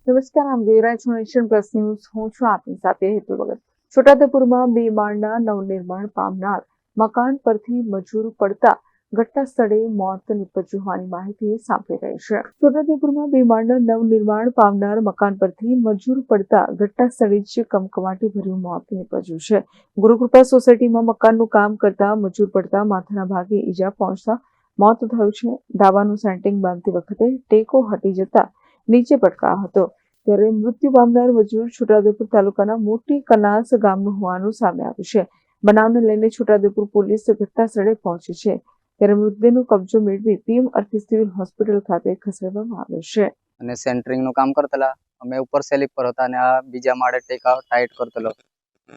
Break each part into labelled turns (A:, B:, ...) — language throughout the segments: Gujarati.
A: નમસ્કાર, આમ જોઈ રહ્યા છો નેશન પ્લસ ન્યૂઝ. હું છું આપની સાથે હેતુ વગર. છોટાઉદેપુરમાં 2 માળના નવનિર્માણ પામનાર મકાન પરથી મજૂર પડતા ઘટના સ્થળે મોત નીપજ્યું હોવાની માહિતી સાંપડી રહી છે. છોટાઉદેપુરમાં 2 માળના નવનિર્માણ પામનાર મકાન પરથી મજૂર પડતા ઘટના સ્થળે જ કમકમાટી ભર્યું મોત નીપજ્યું છે. ગુરુકૃપા સોસાયટીમાં મકાનનું કામ કરતા મજૂર પડતા માથાના ભાગે ઈજા પહોંચતા મોત થયું છે. ધાબાનું સેન્ટિંગ બાંધતી વખતે ટેકો હટી જતા નીચે પટકાયો હતો. ત્યારે મૃત્યુ પામનાર મજૂર છોટાઉદેપુર તાલુકાના મોટી કનાસ ગામનું હોવાનું સામે આવ્યું છે. બનાવને લઈને છોટાઉદેપુર પોલીસ ઘટના સ્થળે પહોંચી છે. ત્યારે મૃતદેહનો કબજો મેળવી પીએમ અર્થી સિવિલ હોસ્પિટલ ખાતે ખસેડવામાં આવ્યો છે.
B: અને સેન્ટરિંગનું કામ કરતલા અમે ઉપર સેલિપ પર હતા અને આ બીજા માળે ટેકા ટાઈટ કરતલો.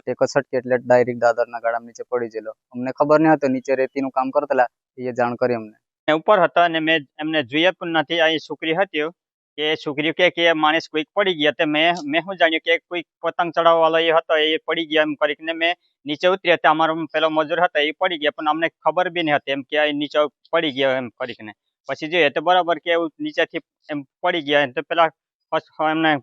B: ટેકો છટકી એટલે ડાયરેક્ટ દાદરના ગાડા નીચે પડી ગયેલો. અમને ખબર ન હતો નીચે રેતીનું કામ કરતલા એ જાણ કરી અમને.
C: ઉપર હતા અને મેં એમને જોઈએ પણ નથી. આ છોકરી હતી કે છોકરીઓ કે માણસ કોઈક પડી ગયા તે મેં શું જાણ્યું કે કોઈક પતંગ ચડાવવા વાળો એ હતો એ પડી ગયા એમ કરીને મેં નીચે ઉતરી હતા. અમારો પેલો મજૂર હતા એ પડી ગયા પણ અમને ખબર બી નહીં હતી એમ કે નીચે પડી ગયા એમ કરીને પછી જોઈએ તો બરાબર કે એવું નીચેથી એમ પડી ગયા તો પેલા એમને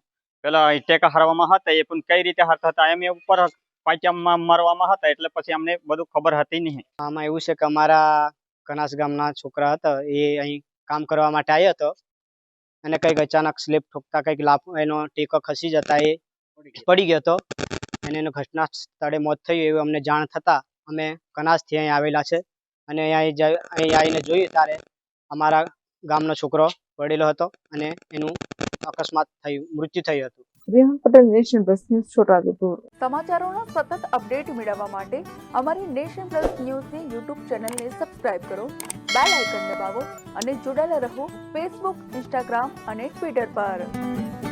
C: પેલા ટેકા હારવામાં હતા એ પણ કઈ રીતે હારતા હતા એમ ઉપર પાટિયામાં મારવામાં હતા એટલે પછી અમને બધું ખબર હતી નહીં.
D: આમાં એવું છે કે અમારા કનાસ ગામના છોકરા હતા એ અહીં કામ કરવા માટે આવ્યો હતો અને કંઈક અચાનક સ્લીપ ઠોકતા કંઈક એનો ટેકો ખસી જતા એ પડી ગયો હતો અને એનું ઘટના સ્થળે મોત થયું એવું અમને જાણ થતાં અમે કનાસથી અહીં આવેલા છે અને અહીં આવીને જોયું ત્યારે અમારા ગામનો છોકરો પડેલો હતો અને એનું અકસ્માત થયું મૃત્યુ થયું હતું.
A: Rehan Patel, Nation Plus News, Chhota Udepur.
E: સમાચારોના સતત અપડેટ મેળવવા માટે અમારી નેશન પ્લસ ન્યૂઝની યુટ્યુબ ચેનલને સબસ્ક્રાઇબ કરો, બેલ આઇકન દબાવો અને જોડાયેલા રહો ફેસબુક, ઇન્સ્ટાગ્રામ અને ટ્વિટર પર.